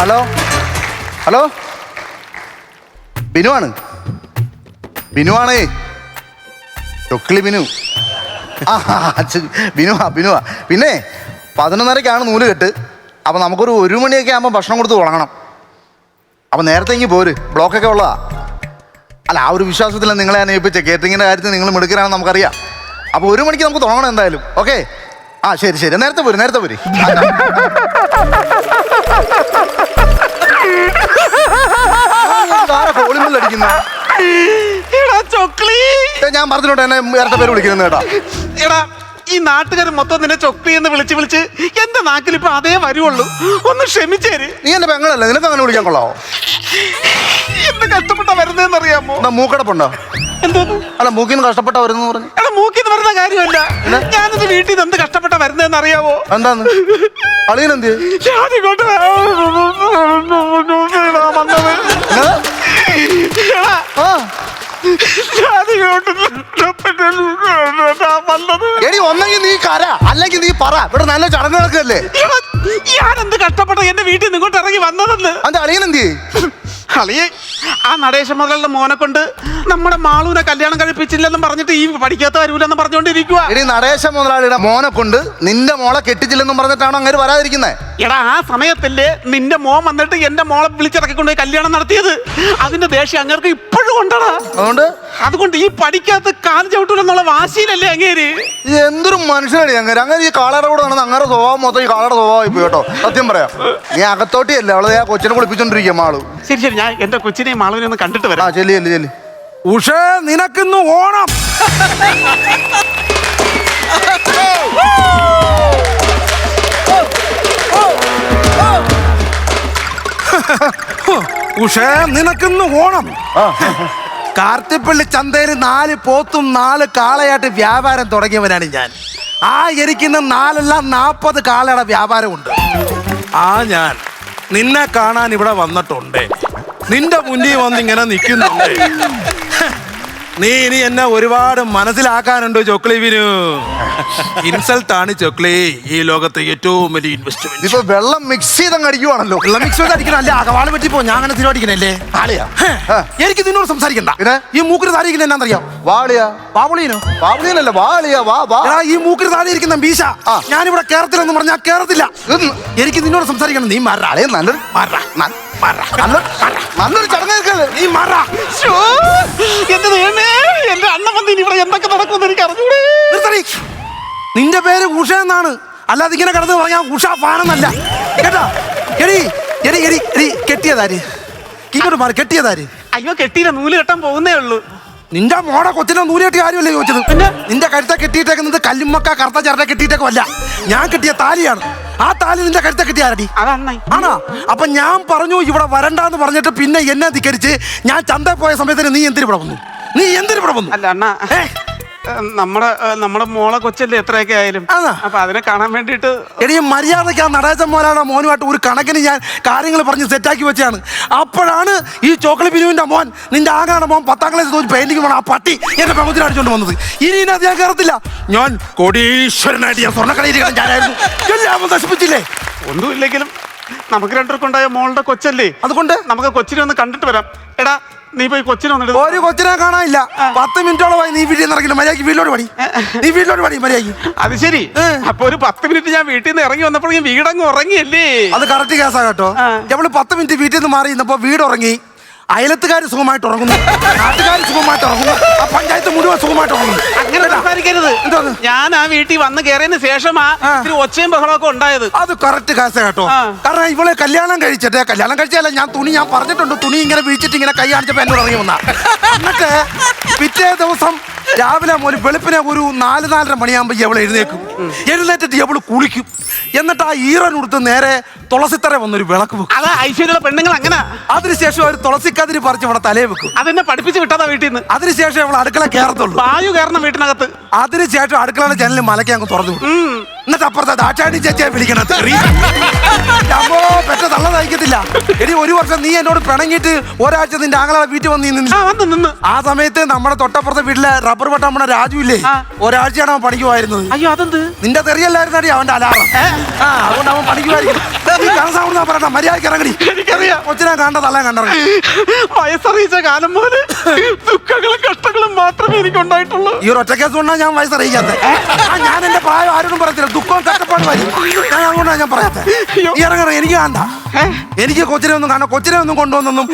Hello hello ബിനുവാണ്. ബിനുവാണേ, ചൊക്കിളി ബിനു. ആ ബിനുവാ ബിനുവാ. പിന്നെ 11:30 നൂല് കെട്ട്. അപ്പം നമുക്കൊരു 1 മണിയൊക്കെ ആകുമ്പോൾ ഭക്ഷണം കൊടുത്ത് തുടങ്ങണം. അപ്പം നേരത്തെ ഇങ്ങ് പോര്, ബ്ലോക്കൊക്കെ ഉള്ളതാ. അല്ല, ആ ഒരു വിശ്വാസത്തിലാണ് നിങ്ങളെ ഞാൻ ഏൽപ്പിച്ച. കേറ്ററിങ്ങിൻ്റെ കാര്യത്തിൽ നിങ്ങൾ മിടുക്കരാണെന്ന് നമുക്കറിയാം. അപ്പോൾ 1 മണിക്ക് നമുക്ക് തുടങ്ങണം എന്തായാലും. ഓക്കെ? ആ ശരി ശരി, നേരത്തെ പോര് നേരത്തെ പോര്. ഞാൻ പറഞ്ഞിട്ടുണ്ട് എന്നെ ഇരട്ട പേര് വിളിക്കുന്നത് കേട്ടാ. എടാ, ഈ നാട്ടുകാർ മൊത്തം നിന്നെ ചൊക്ലി എന്ന് വിളിച്ച് വിളിച്ച് എന്റെ നാക്കിൽ ഇപ്പൊ അതേ വരുവുള്ളൂ. ഒന്ന് ക്ഷമിച്ചേര്. നീ എന്റെ പെങ്ങളല്ലേ, നിനക്ക് അങ്ങനെ വിളിക്കാൻ കൊള്ളാവോ? എന്ത് കഷ്ടപ്പെട്ട വരുന്നതെന്ന് അറിയാമോ? മൂക്കടപ്പുണ്ടോ? എന്തോന്നു? അല്ല, മൂക്കിന്ന് കഷ്ടപ്പെട്ട വരുന്നു പറഞ്ഞു. എടാ, മൂക്കിന്ന് വരുന്ന കാര്യമല്ല. ഞാനിത് വീട്ടിൽ നിന്ന് എന്ത് കഷ്ടപ്പെട്ട വരുന്നതെന്ന് അറിയാവോ? എന്താന്ന്? അളിയനെന്ത് ഞാനിങ്ങോട്ട് എടി, ഒന്നെങ്കിൽ നീ കര, അല്ലെങ്കിൽ നീ പറ. ഇവിടെ നല്ല ചടങ്ങ് നടക്കല്ലേ. ഞാൻ എന്ത് കഷ്ടപ്പെട്ട എന്റെ വീട്ടിൽ നിന്ന് ഇങ്ങോട്ട് ഇറങ്ങി വന്നതെന്ന്. അന്റെ അളിയനെന്ത്? അളിയെ ആ നടേശ മുതലുള്ള മോനെ കൊണ്ട് നമ്മുടെ മാളൂനെ കല്യാണം കഴിപ്പിച്ചില്ലെന്നും പറഞ്ഞിട്ട് ഈ പഠിക്കാത്ത വരൂലെന്ന് പറഞ്ഞുകൊണ്ടിരിക്കുക. എടി, നടേശ മുതലാളിയുടെ മോനെ കൊണ്ട് നിന്റെ മോളെ കെട്ടിച്ചില്ലെന്നും പറഞ്ഞിട്ടാണ് അങ്ങനെ വരാതിരിക്കുന്നത്. എടാ, ആ സമയത്തല്ലേ നിന്റെ മോൻ വന്നിട്ട് എന്റെ മോളെ വിളിച്ചിറക്കിക്കൊണ്ടുപോയി കല്യാണം നടത്തിയത്. അതിന്റെ ദേഷ്യം അങ്ങേർക്ക് ഇപ്പോഴും ഉണ്ടടാ. അതുകൊണ്ട് ഈ പഠിക്കാത്ത കാല് ചവിട്ടൂലെന്നുള്ള വാശിയിലല്ലേ അങ്ങേര്. എന്തൊരു മനുഷ്യനാണ് അങ്ങനെ. അങ്ങനെ ഈ കാളയുടെ കൂടെ നടന്ന് അങ്ങനെ സ്വഭാവം മൊത്തം ഈ കാളയുടെ സ്വഭാവമായി പോയി കേട്ടോ. സത്യം പറയാം, നീ അകത്തോട്ടിയല്ലേ അവളെ ആ കൊച്ചിനെ കുളിപ്പിച്ചോണ്ടിരിക്കുക മാളു. ശരി ശരി, ഞാൻ എന്റെ കൊച്ചിനെയും മാളുവിനെ ഒന്ന് കണ്ടിട്ട് വരാം. ചെല്ലി ചെല്ലി ചെല്ലി. ഉഷേ, നിനക്കിന്ന് ഓണം. ഉഷേ, നിനക്കിന്ന് ഓണം. കാർത്തിപ്പള്ളി ചന്തയിൽ 4 പോത്തും 4 കാളയായിട്ട് വ്യാപാരം തുടങ്ങിയവനാണ് ഞാൻ. ആ ഇരിക്കുന്ന 4 40 കാളയുടെ വ്യാപാരമുണ്ട്. ആ ഞാൻ നിന്നെ കാണാൻ ഇവിടെ വന്നിട്ടുണ്ട്. നിന്റെ മുന്നിൽ വന്നിങ്ങനെ നിൽക്കുന്നുണ്ട്. നീ ഇനി എന്നെ ഒരുപാട് മനസ്സിലാക്കാനുണ്ട് ചൊക്ലിവിനു. ഇൻസൾട്ട് ആണ് ചൊക്ലി ഈ ലോകത്തെ ഏറ്റവും വലിയ ഇൻവെസ്റ്റ്മെന്റ്. ഇപ്പൊ വെള്ളം മിക്സ് ചെയ്തങ്ങ് അടിക്കുവാണല്ലോ. വെള്ളം മിക്സ് ചെയ്ത് അടിക്കണം. അല്ലേ അകവാള് പറ്റിപ്പോ ഞാൻ അങ്ങനെ തിരുവടിക്കണല്ലേ. എനിക്ക് നിന്നോട് സംസാരിക്കണ്ട. ഈ മൂക്കിന് താഴെ ഇരിക്കുന്ന എന്നാന്നറിയാം? വാളിയാ പാവളീനോ? പാവളിയനല്ല, വാളിയാ. വാ. ഈ മൂക്കിന് താഴെ ഇരിക്കുന്ന മീശ ഞാനിവിടെ കേരളത്തിലെന്ന് പറഞ്ഞാൽ കേരളത്തില്ല. എനിക്ക് നിന്നോട് സംസാരിക്കണം. നീ മാറാ. നല്ലൊരു നല്ലൊരു ചടങ്ങ്. നീ മാറാ. എന്റെ അണ്ണൻ വന്ന് ഇവിടെ എന്തൊക്കെ നടക്കുമെന്ന് എനിക്ക് അറിഞ്ഞൂടെ. നിന്റെ പേര് ഉഷ എന്നാണ്, അല്ലാതെ ഇങ്ങനെ കിടന്ന് പറഞ്ഞാൽ ഉഷ ഫാനെന്നല്ല കേട്ടാ. എടി എടി എടി എടി കെട്ടിയതാര്? ഇങ്ങോട്ട് മാറി. കെട്ടിയതാര്? അയ്യോ, കെട്ടിയില്ല, നൂല് കെട്ടാൻ പോകുന്നേ ഉള്ളൂ. നിന്റെ മോടെ കൊച്ചിനെ നൂല് കെട്ടിയ കാര്യമല്ലേ ചോദിച്ചത്? പിന്നെ നിന്റെ കഴുത്ത കെട്ടിയിട്ടേക്കുന്നത് കല്ലുമ്മക്ക കറുത്ത ചരട കെട്ടിയിട്ടേക്കും അല്ല. ഞാൻ കെട്ടിയ താലിയാണ്. ആ താലി നിന്റെ കഴുത്ത കെട്ടിയാരടി? ആണോ? അപ്പൊ ഞാൻ പറഞ്ഞു ഇവിടെ വരണ്ടാന്ന് പറഞ്ഞിട്ട് പിന്നെ എന്നെ ധിക്കരിച്ച് ഞാൻ ചന്തയിൽ പോയ സമയത്തിന് നീ എന്തിനു ഇവിടെ വന്നു? നീ എന്തിനു ഇവിടെ വന്നു? അല്ല അണ്ണാ, നമ്മുടെ മോളെ കൊച്ചല്ലേ എത്രയൊക്കെ ആയാലും. അപ്പൊ അതിനെ കാണാൻ വേണ്ടിട്ട് എടീ, മര്യാദയ്ക്ക് ആ നടേശൻ മോനാണ് മോനുമായിട്ട് ഒരു കണക്കിന് ഞാൻ കാര്യങ്ങൾ പറഞ്ഞ് സെറ്റാക്കി വെച്ചാണ്. അപ്പോഴാണ് ഈ ചോക്ലി ബിനുവിന്റെ മോൻ, നിന്റെ ആകാണ് മോൻ 10ാം ക്ലാസ് തോന്നി പെയിന്റിങ് പോണ ആ പട്ടി എന്റെ പെങ്കുത്തിനെ അടിച്ചോണ്ട് വന്നത്. ഇനി ഇതിനകത്ത് ഞാൻ കയറത്തില്ല. ഞാൻ കോടീശ്വരനായിട്ട് ഞാൻ സ്വർണ്ണക്കടയിൽ ഞാനായിരുന്നു. എല്ലാം നശിപ്പിച്ചില്ലേ? ഒന്നുമില്ലെങ്കിലും നമുക്ക് 2 പേർക്കും ഉണ്ടായ മോളുടെ കൊച്ചല്ലേ, അതുകൊണ്ട് നമുക്ക് കൊച്ചിനെ ഒന്ന് കണ്ടിട്ട് വരാം. എടാ, നീ പോയി കൊച്ചിനെ വന്നിട്ട്. ഒരു കൊച്ചിനെ കാണാനില്ല. 10 മിനിറ്റോളമായി നീ വീട്ടിൽ നിന്ന് ഇറങ്ങില്ല. മര്യാദയ്ക്ക് വീട്ടിലോട്ട് പണി. നീ വീട്ടിലോട്ട് പണി മര്യാദയ്ക്ക്. അത് ശരി. അപ്പൊ ഒരു 10 മിനിറ്റ് ഞാൻ വീട്ടിൽ നിന്ന് ഇറങ്ങി വന്നപ്പോൾ വീടങ്ങ് ഉറങ്ങിയല്ലേ? അത് കറക്റ്റ് കേസാ കേട്ടോ. നമ്മള് 10 മിനിറ്റ് വീട്ടിൽ നിന്ന് മാറി ഇന്നപ്പോ വീട് ഉറങ്ങി. അയലത്തുകാർ സുഖമായിട്ട് ഉറങ്ങുന്നു, നാട്ടുകാർ സുഖമായിട്ട് ഉറങ്ങുന്നു, ആ പഞ്ചായത്ത് മുഴുവൻ സുഖമായിട്ട് ഉറങ്ങുന്നു. അങ്ങനെ സംസാരിക്കരുത്. ഞാൻ ആ വീട്ടിൽ വന്ന് കയറിയതിന് ശേഷമാ ഒച്ചയും ബഹളമൊക്കെ ഉണ്ടായത്. അത് കറക്റ്റ് കേസാ കേട്ടോ. കാരണം ഇവളെ കല്യാണം കഴിച്ചല്ല, ഞാൻ പറഞ്ഞിട്ടുണ്ട്, തുണി ഇങ്ങനെ വീഴ്ചിട്ട് ഇങ്ങനെ കൈ കാണിച്ചപ്പോ എന്നോട് ഇറങ്ങി വന്ന. എന്നിട്ട് പിറ്റേ ദിവസം രാവിലെ വെളുപ്പിനെ ഒരു 4-4:30 മണിയാകുമ്പോ എവള് എഴുന്നേറ്റിട്ട് എവള് കുളിക്കും. എന്നിട്ട് ആ ഈറനുടുത്ത് നേരെ തുളസിത്തറ വന്നൊരു വിളക്ക് വെക്കും. അതാ ഐശ്വര്യമുള്ള പെണ്ണുങ്ങൾ അങ്ങനെ. അതിനുശേഷം അവർ തുളസിക്കതിരി പറിച്ച് ഇവിടെ തലയെ വെക്കും. അതെന്നെ പഠിപ്പിച്ച് വിട്ടതാ വീട്ടിൽ നിന്ന്. അതിനുശേഷം അവൾ അടുക്കള കയറത്തുള്ളൂ. വായു കയറണം വീട്ടിനകത്ത്. അതിനുശേഷം അടുക്കളയുടെ ജനലിൽ മലയ്ക്ക് അങ്ങ് തുറന്നു വിടും. എന്നിട്ട് അപ്പുറത്തെ ദാക്ഷായണി ചേച്ചിയെ വിളിക്കണം അപ്പോ പെറ്റ തള്ള തയ്ക്കത്തില്ല. എടി ഒരു വർഷം നീ എന്നോട് പിണങ്ങിയിട്ട് ഒരാഴ്ച നിന്റെ ആങ്ങളെ വീട്ടിൽ വന്ന് നിന്ന്. ആ സമയത്ത് നമ്മുടെ തൊട്ടപ്പുറത്തെ വീട്ടിലെ റബ്ബർ വെട്ടാൻ പോണ രാജു ഇല്ലേ, ഒരാഴ്ചയാണ് അവൻ പണിക്ക് പോയിരുന്നത്. അയ്യോ അതെന്ത്? നിന്റെ തെറിയല്ലായിരുന്നടി അവന്റെ അലാറം. അതുകൊണ്ട് അവൻ പണിക്കുമായിരിക്കും. പറയണ്ട, മര്യാദക്ക് ഇറങ്ങടി. എനിക്കറിയാം. കൊച്ചിനെ കണ്ട തള്ള കണ്ടിറങ്ങി. വയസ്സറിയിച്ച കാലം മുതല് ദുഃഖങ്ങളും കഷ്ടങ്ങളും മാത്രമേ എനിക്കുണ്ടായിട്ടുള്ളൂ. ഈ ഒരു ഒറ്റ കേസ് കൊണ്ടാണ് ഞാൻ വയസ്സറിയിക്കാത്തത്. ഞാൻ എന്റെ പ്രായം ആരോടും പറയത്തില്ല. ദുഃഖവും കഷ്ടപ്പാട് വരും. ഞാൻ അതുകൊണ്ടാണ് ഞാൻ പറയാത്തത്. ഈ ഇറങ്ങണ എനിക്ക് കാണണ്ട. എനിക്ക് കൊച്ചിനെ ഒന്നും കാണാം. കൊച്ചിനെ ഒന്നും കൊണ്ടുവന്നൊന്നും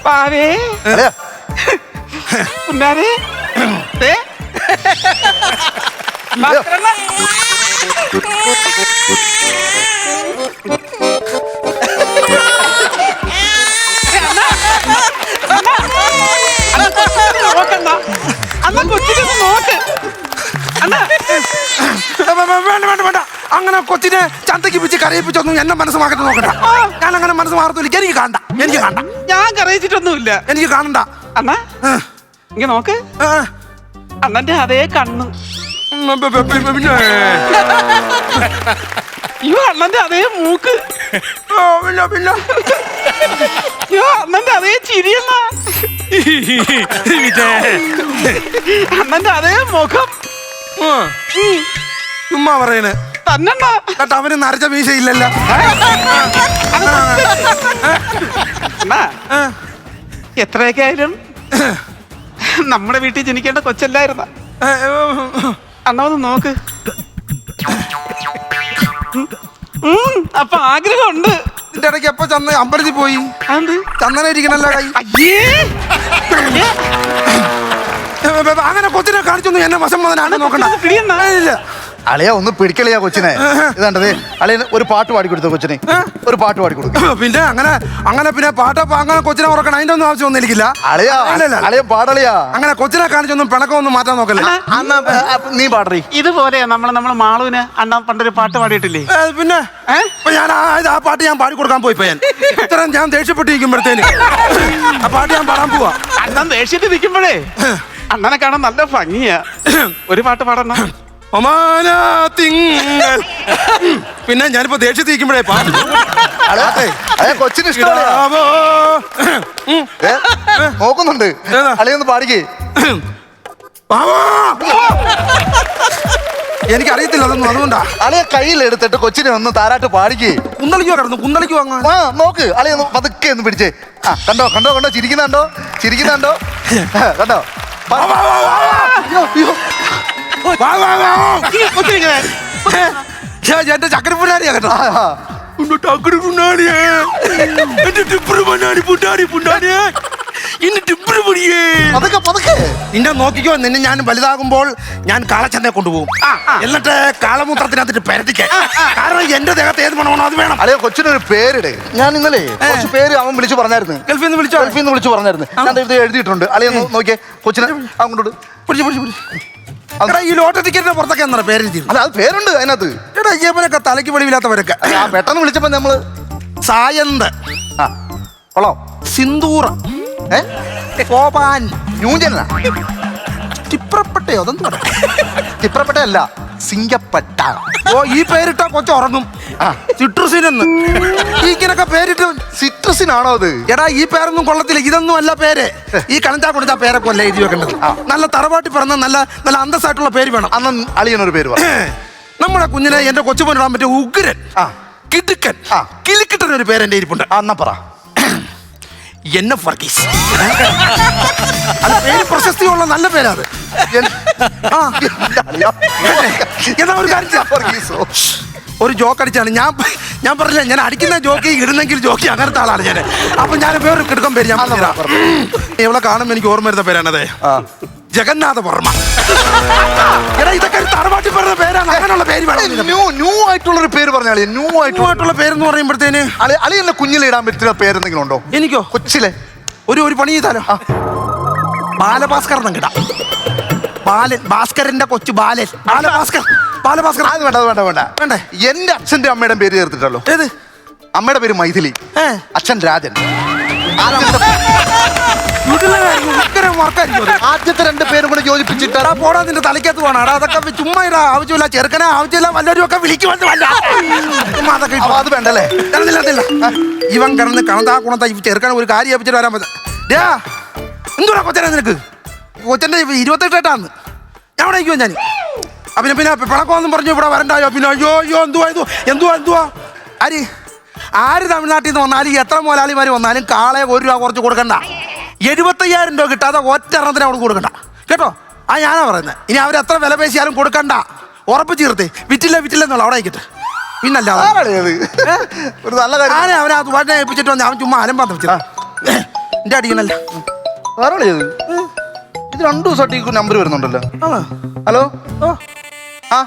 പാവേ പുന്നാരേ നോക്കണ്ട അന്ന കൊച്ചിനെ നോക്ക് അണ്ണാ. വേണ്ട അങ്ങനെ കൊച്ചിനെ ചന്തയ്ക്ക് പിടിച്ച് കരയിപ്പിച്ചൊന്നും എന്നെ മനസ്സ് മാറ്റി നോക്കണ്ട. ഞാൻ അങ്ങനെ മനസ്സ് മാറത്തില്ല. എനിക്ക് കാണണ്ട. ഞാൻ കരയിച്ചിട്ടൊന്നുമില്ല. എനിക്ക് കാണണ്ട. അണ്ണാ ഇങ്ങ നോക്ക്. അണ്ണന്റെ അതേ കണ്ണ്. അയ്യോ അണ്ണന്റെ അതേ മൂക്ക്. പിന്നെ അയ്യോ അണ്ണന്റെ അതേ ചിരിയല്ല. അണ്ണന്റെ അതേ മുഖം. ചുമ്മാ പറയണേ തന്നെണ്ണ. കേട്ടോ, അവന് നരച്ച മീശയില്ലല്ലോ. അണ്ണാ എത്രയൊക്കെ ആയാലും നമ്മുടെ വീട്ടിൽ ജനിക്കേണ്ട കൊച്ചല്ലായിരുന്ന. അണ്ണ ഒന്ന് നോക്ക്. അപ്പൊ ആഗ്രഹമുണ്ട്. ഇതിന്റെ ഇടയ്ക്ക് എപ്പോ അമ്പലത്തിൽ പോയി? ചന്ദന ഇരിക്കണല്ലോ കൈ. അങ്ങനെ കൊച്ചിനെ കാണിച്ചൊന്നും എന്നെ വശം മുതലാണ് നോക്കണ്ട. അളിയ ഒന്ന് പിടിക്കളിയാ കൊച്ചിനെ. ഇതാണ്ടത് അളിയ ഒരു പാട്ട് പാടി കൊടുത്തു കൊച്ചിനെ. ഒരു പാട്ട് പാടി കൊടുക്കും. പിന്നെ അങ്ങനെ പിന്നെ പാട്ടപ്പ അങ്ങനെ കൊച്ചിനെ ഉറക്കണം. അതിന്റെ ഒന്നും ആവശ്യമൊന്നും എനിക്കില്ല. അളിയ പാടളിയാ. അങ്ങനെ കൊച്ചിനെ കാണിച്ചൊന്നും പിണക്കമൊന്നും മാറ്റാൻ നോക്കല്ലേ. നീ പാടറി. ഇതുപോലെ നമ്മളെ മാളുവിന് അണ്ണ പണ്ടൊരു പാട്ട് പാടിയിട്ടില്ലേ? പിന്നെ ഞാൻ ആ പാട്ട് ഞാൻ പാടി കൊടുക്കാൻ പോയി. ഞാൻ ഇത്രയും ഞാൻ ദേഷ്യപ്പെട്ടിരിക്കുമ്പോഴത്തേന് ആ പാട്ട് ഞാൻ പാടാൻ പോവാ. അണ്ണൻ ദേഷ്യത്തിൽ നിൽക്കുമ്പോഴേ അണ്ണനെ കാണാൻ നല്ല ഭംഗിയാ. ഒരു പാട്ട് പാടണം. പിന്നെ ഞാനിപ്പോ ദേഷ്യത്തിൽ നിൽക്കുമ്പോഴേ പാട്ട് കൊച്ചിന് ഇഷ്ടമാവോ നോക്കുന്നുണ്ട്. അളിയൊന്ന് പാടിക്കേ. എനിക്കറിയത്തില്ല അതൊന്നും. അതുകൊണ്ടാ അളിയ കയ്യിൽ എടുത്തിട്ട് കൊച്ചിനെ ഒന്ന് താരാട്ട് പാടിക്കേ. കുന്തളിക്കോ കിടന്നു കുന്തളിക്ക് വാങ്ങാൻ. നോക്ക് അളിയ പതുക്കെ ഒന്ന് പിടിച്ചേ. കണ്ടോ ചിരിക്കുന്നുണ്ടോ കണ്ടോ. എന്റെ ചക്കരപ്പുണ്ടാരിയാ കേട്ടോ. നിന്നെ നോക്കിക്കോ. നിന്നെ ഞാൻ വലുതാകുമ്പോൾ ഞാൻ കാളച്ചന്തയെ കൊണ്ടുപോകും. എന്നിട്ട് കാളമൂത്രത്തിനകത്തിട്ട് പെരട്ടിക്കാൻ. കാരണം എന്റെ ദേഹത്ത് ഏത് മണമാണോ അത് വേണം. അളിയ കൊച്ചിനൊരു പേരിട്. ഞാൻ ഇന്നലെ കുറച്ച് പേര് അവൻ വിളിച്ചു പറഞ്ഞായിരുന്നു. ഗൾഫിൽ നിന്ന് വിളിച്ചു പറഞ്ഞായിരുന്നു. ഞാൻ ഇത് എഴുതിയിട്ടുണ്ട്. അളിയ നോക്കിയേ കൊച്ചിനെ അങ്ങോട്ട് ഈ ലോട്ടറി ടിക്കറ്റിന്റെ പുറത്തൊക്കെ എന്താ പേര്? അല്ല അത് പേരുണ്ട് അതിനകത്ത്. എടാ അയ്യപ്പനൊക്കെ തലയ്ക്ക് വെളിവില്ലാത്തവരൊക്കെ പെട്ടെന്ന് വിളിച്ചപ്പോ നമ്മള് സായന്ത് കൊള്ളാം. സിന്ദൂർ ന്യൂജനാ ചിപ്രപ്പെട്ടയോ? അതെന്താ ചിപ്രപ്പെട്ടല്ല സിംഗപ്പട്ട. ഓ ഈ പേരിട്ട കൊച്ചു ഉറങ്ങും. സിട്രസിനെന്ന് ഇങ്ങനൊക്കെ പേരിട്ട്. സിട്രസിനാണോ അത്? എടാ ഈ പേരൊന്നും കൊള്ളത്തില്ല. ഇതൊന്നും അല്ല പേര്. ഈ കണഞ്ചാ കൊടുത്ത പേരൊക്കെ അല്ല എഴുതി വെക്കേണ്ടത്. നല്ല തറവാട്ടി പറഞ്ഞ നല്ല നല്ല അന്തസ്സായിട്ടുള്ള പേര് വേണം. അന്ന് അളിയനൊരു പേര് നമ്മുടെ കുഞ്ഞിനെ എന്റെ കൊച്ചുപോലിടാൻ പറ്റിയ ഉഗ്രൻ, കിടുക്കൻ, കിളിക്കിട്ടൻ ഒരു പേര് എന്റെ ഇരിപ്പുണ്ട്. എന്നാ പറ. എന്നെ വർഗീസ്. അത് പേര് പ്രശസ്തിയുള്ള നല്ല പേരാ അത്. ഒരു ജോക്ക് അടിച്ചാണ്. ഞാൻ പറഞ്ഞില്ല ഞാൻ അടിക്കുന്ന ജോക്കി ഇടുന്നെങ്കിൽ ജോക്കി അങ്ങനത്തെ ആളാണ് ഞാൻ. അപ്പൊ ഞാൻ വേറൊരു കിടക്കം പേര് ഞാൻ ഇവിടെ കാണുമ്പോൾ എനിക്ക് ഓർമ്മ വരുന്ന പേരാണത് ജഗന്നാഥ വർമ്മ. എടാ ഇതൊക്കെ തറവാട്ടി പറഞ്ഞ പേരാണ്. അങ്ങനെയുള്ള പേര് വേണം. ന്യൂ ആയിട്ടുള്ളൊരു പേര് പറഞ്ഞാൽ ന്യൂ ആയിട്ടുള്ള പേരെന്ന് പറയുമ്പോഴത്തേന് അളിയല്ല കുഞ്ഞിലെ ഇടാൻ പറ്റുന്ന പേരെന്തെങ്കിലും ഉണ്ടോ? എനിക്കോ കൊച്ചിലെ ഒരു പണി ചെയ്താലോ? ബാലഭാസ്കർ കിടാം. ഭാസ്കരന്റെ കൊച്ചു ബാലൻ. ബാലഭാസ്കർ. അത് വേണ്ട. എന്റെ അച്ഛന്റെ അമ്മയുടെ പേര് ചേർത്തിട്ടല്ലോ. ഏത്? അമ്മയുടെ പേര് മൈഥിലി, അച്ഛൻ രാജൻ. ആദ്യത്തെ 2 പേരും കൂടെ യോജിപ്പിച്ചിട്ട് എടാ പോടാ, നിന്റെ തലയ്ക്കകത്ത് പോകണം. എടാ അതൊക്കെ ചുമ്മാ ഇടാ, ആവശ്യമില്ല. ചെറുക്കനെ ആവശ്യമില്ല, വല്ലവരും ഒക്കെ വിളിക്കുമല്ല. ചുമ്മാ അതൊക്കെ അപ്പൊ അത് വേണ്ടല്ലേ? ഇവൻ കിടന്ന് കണതാ കുണത്ത ഈ ചെറുക്കനെ ഒരു കാര്യം ഏൽപ്പിച്ചിട്ട് വരാൻ പറ്റും. എന്തുവാ കൊച്ചനെ നിനക്ക്? കൊച്ചന്റെ 28 ഞാൻ ഇവിടെ ഇരിക്കുവാ ഞാൻ. പിന്നെ പിണക്കമൊന്നും പറഞ്ഞു ഇവിടെ വരണ്ടായോ? പിന്നെ അയ്യോ എന്തുവാ ആര് തമിഴ്നാട്ടിൽ നിന്ന് വന്നാലും എത്ര മുതലാളിമാർ വന്നാലും കാളെ 1 രൂപ കുറച്ച് കൊടുക്കണ്ട. 75,000 രൂപ കിട്ടാതെ ഒറ്റ എണ്ണത്തിന് അവിടെ കൊടുക്കണ്ട കേട്ടോ. ഞാനാ പറയുന്നത്. ഇനി അവരെത്ര വില പേശിയാലും കൊടുക്കണ്ട. ഉറപ്പിച്ച് തീർത്തേ. വിറ്റില്ലെന്നുള്ള അവിടെ ആയിക്കട്ടെ. പിന്നല്ല ഒരു നല്ല കാര്യം. അവനെ അത് വന്നെ ഏൽപ്പിച്ചിട്ട് വന്ന് അവൻ ചുമ്മാ അലമ്പാന്ന് വെച്ചത് എന്റെ അടിക്കണല്ല. ഇത് 2 ദിവസമായിട്ട് നമ്പർ വരുന്നുണ്ടല്ലോ. ഹലോ. ആ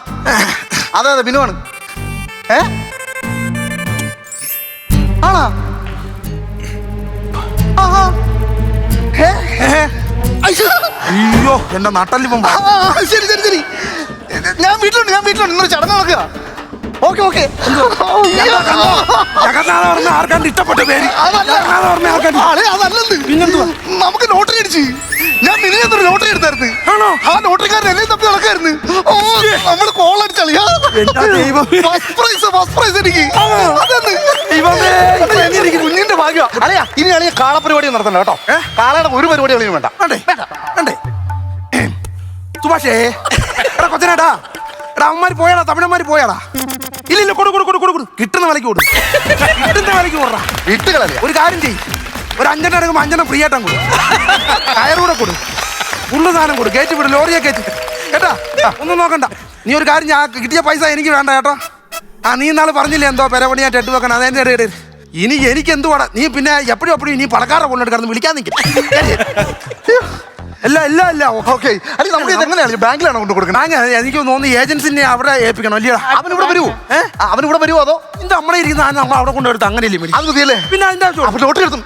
അതെ ബിനുവാണ്. ആണോ? അയ്യോ എന്റെ നട്ടല്ലിപ്പം. ശരി ഞാൻ വീട്ടിലുണ്ട് ഇന്നൊരു ചടങ്ങ് നടക്കുക. ഓക്കെ ആർക്കാണ്ട് ഇഷ്ടപ്പെട്ട പേര് പിന്നെന്തുവാ? നമുക്ക് ലോട്ടറി അടിച്ച്. ഞാൻ മിനിഞ്ഞൊരു ലോട്ടറി എടുത്തായിരുന്നു. ആ ലോട്ടറിക്കാരൻ എന്നെ തപ്പി നടക്കായിരുന്നു. നമ്മള് കോൾ അടിച്ചളിയാ. ഫസ്റ്റ് പ്രൈസ് എനിക്ക്. കുഞ്ഞിന്റെ ഭാഗ്യം. അല്ലയാ ഇനി അളിയ കാള പരിപാടി നടത്തണ്ട കേട്ടോ. കാളയുടെ ഒരു പരിപാടി അളിയും വേണ്ട. സുഭാഷേ എടാ കൊച്ചനേട്ടാ, എടാ അവന്മാര് പോയാടാ, തമിഴന്മാര് പോയാടാ. ഇല്ല കൊടു കിട്ടുന്ന വിലക്ക് കൊടു. കിട്ടുന്ന വിലക്ക് കൊടുറാ. വീട്ടുകളല്ലേ? ഒരു കാര്യം ചെയ്യും, ഒരു 5 എണ്ണം എടുക്കുമ്പോൾ 5 എണ്ണം ഫ്രീ ആയിട്ടാ കൊടു. കയറൂടെ കൊടു, ഫുള്ള് സാധനം കൊടു. കയറ്റി വിടും, ലോറിയെ കയറ്റി കേട്ടാ. ഒന്നും നോക്കണ്ട. നീ ഒരു കാര്യം, ഞാൻ കിട്ടിയ പൈസ എനിക്ക് വേണ്ട കേട്ടോ. നീ ഇന്നാള് പറഞ്ഞില്ലേ എന്തോ പെരപണിയായിട്ട് 8 വെക്കണം. അതെന്റെ ഇടയിൽ ഇനി എനിക്ക് എന്തുവാടാ. നീ പിന്നെ എപ്പോഴും ഇനി പണക്കാരുടെ കൊണ്ടിട്ട് കിടന്ന് വിളിക്കാൻ നിൽക്കും. അല്ല ഓക്കെ. അല്ലെങ്കിൽ നമുക്ക് ഇത് എങ്ങനെയാണ്? ബാങ്കിലാണ് കൊണ്ട് കൊടുക്കുന്നത്. എനിക്ക് തോന്നുന്നു ഏജൻസിനെ അവിടെ ഏൽപ്പിക്കണം അല്ലേ? അവനിവിടെ വരുമോ? അവനിവിടെ വരുമോ അതോ ഇത് നമ്മളെ ഇരിക്കുന്ന നമ്മൾ അവിടെ കൊണ്ടെടുത്ത് അങ്ങനെ ഇല്ലേ? അത് മതിയല്ലേ? പിന്നെ അതിന്റെ ലോട്ടറി എടുത്തു.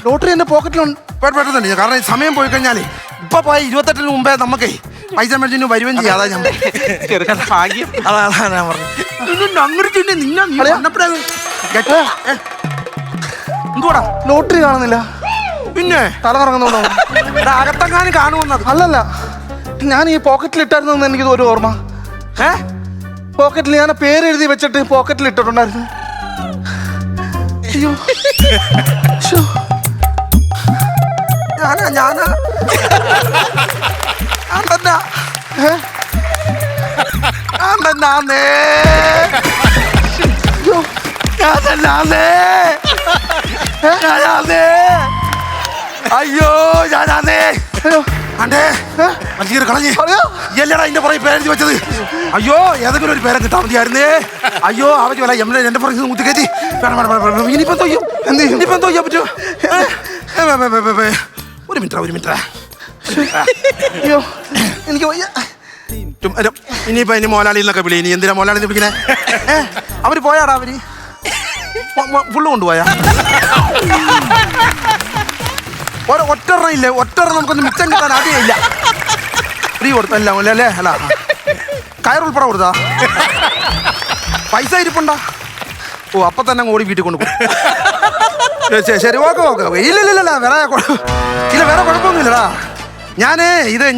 ലോട്ടറി എന്റെ പോക്കറ്റിലുണ്ട്. പെട്ടെന്ന്. കാരണം ഈ സമയം പോയി കഴിഞ്ഞാലേ ഇപ്പൊ പോയ 28 മുമ്പേ നമുക്ക് പൈസ മേടിച്ചു വരുകയും ചെയ്യാം. അതാ ഞാൻ ഭാഗ്യം. അതാ ഞാൻ പറഞ്ഞു. അങ്ങനെ എന്തുവാടാ ലോട്ടറി കാണുന്നില്ല. പിന്നെ തല കറങ്ങുന്നുണ്ടോ? അകത്തെങ്ങാനും കാണുമെന്നത്. അല്ലല്ല, ഞാൻ ഈ പോക്കറ്റിൽ ഇട്ടായിരുന്നു എനിക്കിത് ഒരു ഓർമ്മ. പോക്കറ്റിൽ ഞാൻ പേര് എഴുതി വെച്ചിട്ട് പോക്കറ്റിൽ ഇട്ടിട്ടുണ്ടായിരുന്നു. അയ്യോ ഞാനാ അയ്യോ ഞാനേ കളഞ്ഞേ. എല്ലടാ അതിന്റെ പുറകെ പേരെഴുതി വെച്ചത്. അയ്യോ ഏതെങ്കിലും ഒരു പേരെ കിട്ടാൻ മതിയായിരുന്നേ. അയ്യോ ആവശ്യമല്ല എന്റെ പുറകെ കുത്തിക്കയറ്റി. ഇനിയിപ്പം തോയ്യോ പറ്റുമോ? ഒരു മിനിറ്റ് അയ്യോ എനിക്ക് ഇനിയിപ്പോ ഇനി മോലാളി എന്നൊക്കെ വിളി. ഇനി എന്തിനാ മോലാളി വിളിക്കണേ? അവര് പോയാടാ? അവര് ഫുള്ള് കൊണ്ടുപോയാ? ഒറ്റെണ്ണം ഇല്ലേ? ഒറ്റെണ്ണം നമുക്കൊന്ന് മിച്ചം കിട്ടാൻ ആദ്യം ഇല്ല. ഫ്രീ കൊടുത്തല്ല അല്ലേ? അല്ല കയറുൾപ്പെടെ കൊടുത്താ? പൈസ ഇരിപ്പുണ്ടാ? ഓ അപ്പൊ തന്നെ ഓടി വീട്ടിൽ കൊണ്ടുപോകും. ശരി ഓക്കെ. ഇല്ല വേറെ കുഴപ്പമൊന്നുമില്ലടാ.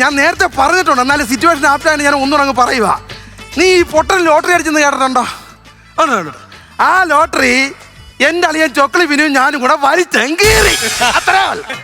ഞാൻ നേരത്തെ പറഞ്ഞിട്ടുണ്ട്. എന്നാലും സിറ്റുവേഷൻ ആപ്റ്റാണ് ഞാൻ ഒന്നുകൂടെ പറയുക. നീ ഈ പൊട്ടൻ ലോട്ടറി അടിച്ചെന്ന് കേട്ടിട്ടുണ്ടോ? ആ ലോട്ടറി എന്റെ അളിയൻ ചൊക്കളി പിന്നും ഞാനും കൂടെ വലിച്ചെങ്കീറി. അത്ര